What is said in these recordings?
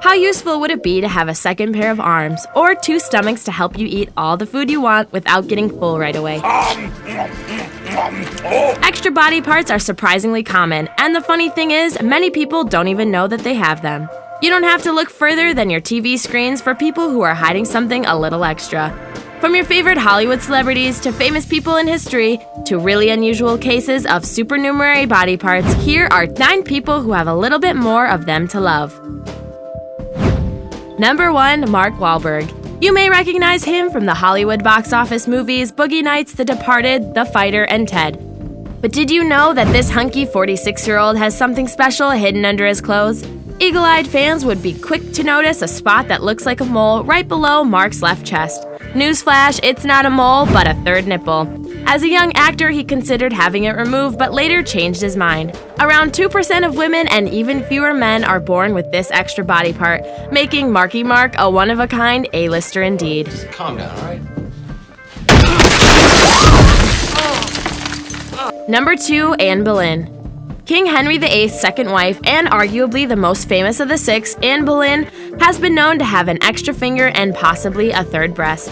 How useful would it be to have a second pair of arms or 2 stomachs to help you eat all the food you want without getting full right away? Extra body parts are surprisingly common, and the funny thing is, many people don't even know that they have them. You don't have to look further than your TV screens for people who are hiding something a little extra. From your favorite Hollywood celebrities to famous people in history to really unusual cases of supernumerary body parts, here are 9 people who have a little bit more of them to love. Number 1, Mark Wahlberg. You may recognize him from the Hollywood box office movies Boogie Nights, The Departed, The Fighter, and Ted. But did you know that this hunky 46-year-old has something special hidden under his clothes? Eagle-eyed fans would be quick to notice a spot that looks like a mole right below Mark's left chest. Newsflash, it's not a mole, but a third nipple. As a young actor, he considered having it removed, but later changed his mind. Around 2% of women and even fewer men are born with this extra body part, making Marky Mark a one-of-a-kind A-lister indeed. Just calm down, all right? Number 2, Anne Boleyn. King Henry VIII's second wife, and arguably the most famous of the 6, Anne Boleyn, has been known to have an extra finger and possibly a third breast.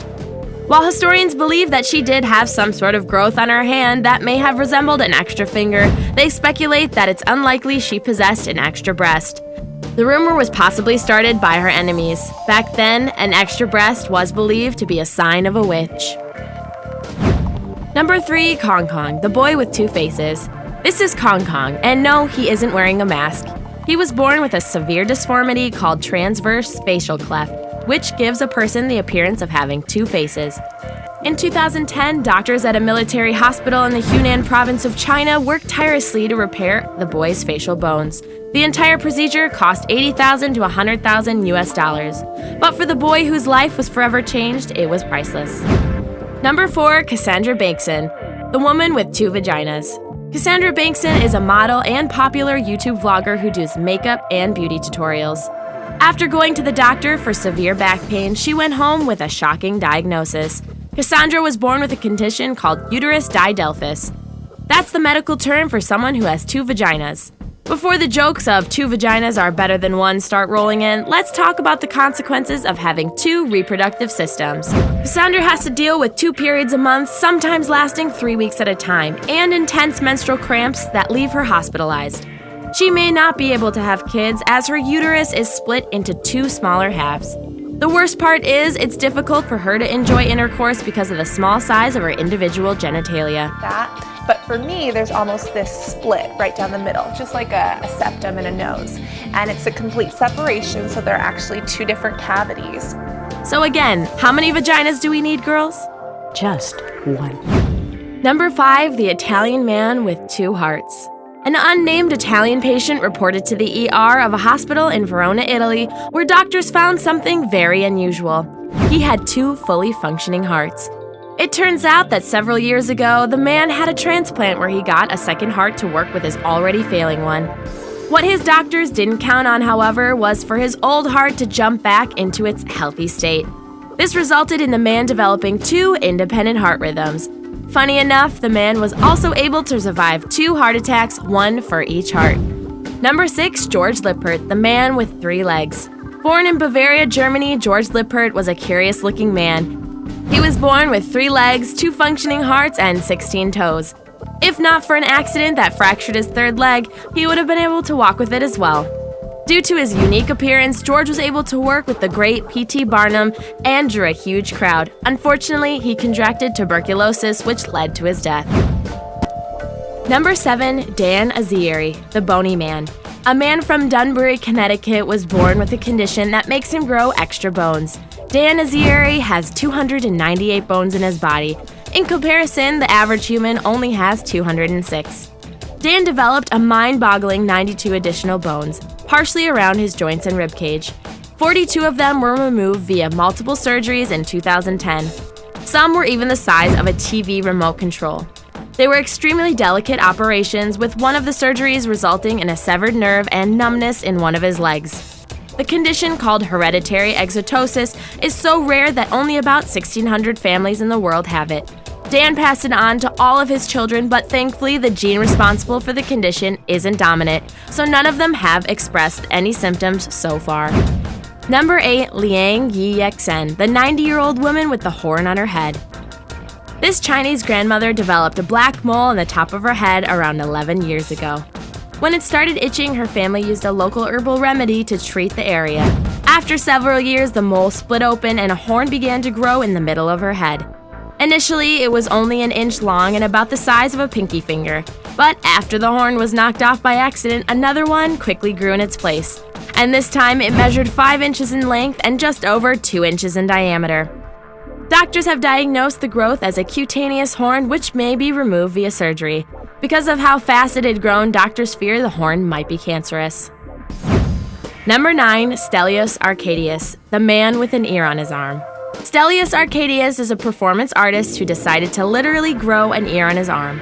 While historians believe that she did have some sort of growth on her hand that may have resembled an extra finger, they speculate that it's unlikely she possessed an extra breast. The rumor was possibly started by her enemies. Back then, an extra breast was believed to be a sign of a witch. Number 3, Kong Kong, the boy with 2 faces. This is Kong Kong, and no, he isn't wearing a mask. He was born with a severe deformity called transverse facial cleft, which gives a person the appearance of having 2 faces. In 2010, doctors at a military hospital in the Hunan province of China worked tirelessly to repair the boy's facial bones. The entire procedure cost $80,000 to $100,000 US. But for the boy whose life was forever changed, it was priceless. Number 4, Cassandra Bankson, the woman with 2 vaginas. Cassandra Bankson is a model and popular YouTube vlogger who does makeup and beauty tutorials. After going to the doctor for severe back pain, she went home with a shocking diagnosis. Cassandra was born with a condition called UTERUS DIDELPYS. That's the medical term for someone who has 2 vaginas. Before the jokes of 2 vaginas are better than 1 start rolling in, let's talk about the consequences of having 2 reproductive systems. Cassandra has to deal with 2 periods a month, sometimes lasting 3 weeks at a time, and intense menstrual cramps that leave her hospitalized. She may not be able to have kids as her uterus is split into 2 smaller halves. The worst part is it's difficult for her to enjoy intercourse because of the small size of her individual genitalia. But for me, there's almost this split right down the middle, just like a septum and a nose. And it's a complete separation, so they're actually 2 different cavities. So again, how many vaginas do we need, girls? Just 1. Number 5, the Italian man with 2 hearts. An unnamed Italian patient reported to the ER of a hospital in Verona, Italy, where doctors found something very unusual. He had 2 fully functioning hearts. It turns out that several years ago, the man had a transplant where he got a second heart to work with his already failing one. What his doctors didn't count on, however, was for his old heart to jump back into its healthy state. This resulted in the man developing 2 independent heart rhythms. Funny enough, the man was also able to survive 2 heart attacks, 1 for each heart. Number 6, George Lippert, the man with 3 legs. Born in Bavaria, Germany, George Lippert was a curious-looking man. He was born with 3 legs, 2 functioning hearts, and 16 toes. If not for an accident that fractured his 3rd leg, he would have been able to walk with it as well. Due to his unique appearance, George was able to work with the great P.T. Barnum and drew a huge crowd. Unfortunately, he contracted tuberculosis, which led to his death. Number 7, Dan Azziri, the bony man. A man from Dunbury, Connecticut was born with a condition that makes him grow extra bones. Dan Azziri has 298 bones in his body. In comparison, the average human only has 206. Dan developed a mind-boggling 92 additional bones, partially around his joints and ribcage. 42 of them were removed via multiple surgeries in 2010. Some were even the size of a TV remote control. They were extremely delicate operations, with one of the surgeries resulting in a severed nerve and numbness in one of his legs. The condition, called hereditary EXOSTOSES, is so rare that only about 1,600 families in the world have it. Dan passed it on to all of his children, but thankfully the gene responsible for the condition isn't dominant, so none of them have expressed any symptoms so far. Number 8. Liang Yi-Yexen, the 90-year-old woman with the horn on her head. This Chinese grandmother developed a black mole on the top of her head around 11 years ago. When it started itching, her family used a local herbal remedy to treat the area. After several years, the mole split open and a horn began to grow in the middle of her head. Initially, it was only an inch long and about the size of a pinky finger. But after the horn was knocked off by accident, another one quickly grew in its place. And this time, it measured 5 inches in length and just over 2 inches in diameter. Doctors have diagnosed the growth as a cutaneous horn, which may be removed via surgery. Because of how fast it had grown, doctors fear the horn might be cancerous. Number 9. Stelios Arcadius, the man with an ear on his arm. Stelios Arcadius is a performance artist who decided to literally grow an ear on his arm.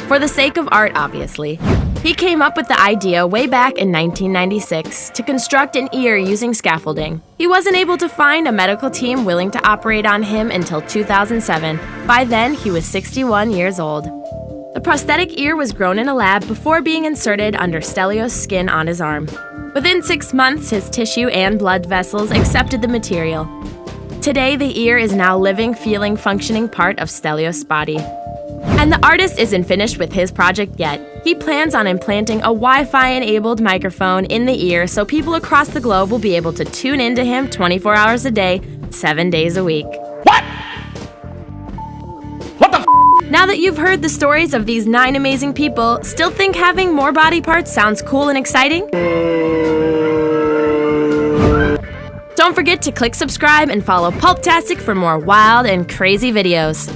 For the sake of art, obviously. He came up with the idea way back in 1996 to construct an ear using scaffolding. He wasn't able to find a medical team willing to operate on him until 2007. By then, he was 61 years old. The prosthetic ear was grown in a lab before being inserted under Stelios' skin on his arm. Within 6 months, his tissue and blood vessels accepted the material. Today, the ear is now living, feeling, functioning part of Stelios' body. And the artist isn't finished with his project yet. He plans on implanting a Wi-Fi-enabled microphone in the ear so people across the globe will be able to tune into him 24 hours a day, 7 days a week. Now that you've heard the stories of these 9 amazing people, still think having more body parts sounds cool and exciting? Don't forget to click subscribe and follow Pulptastic for more wild and crazy videos.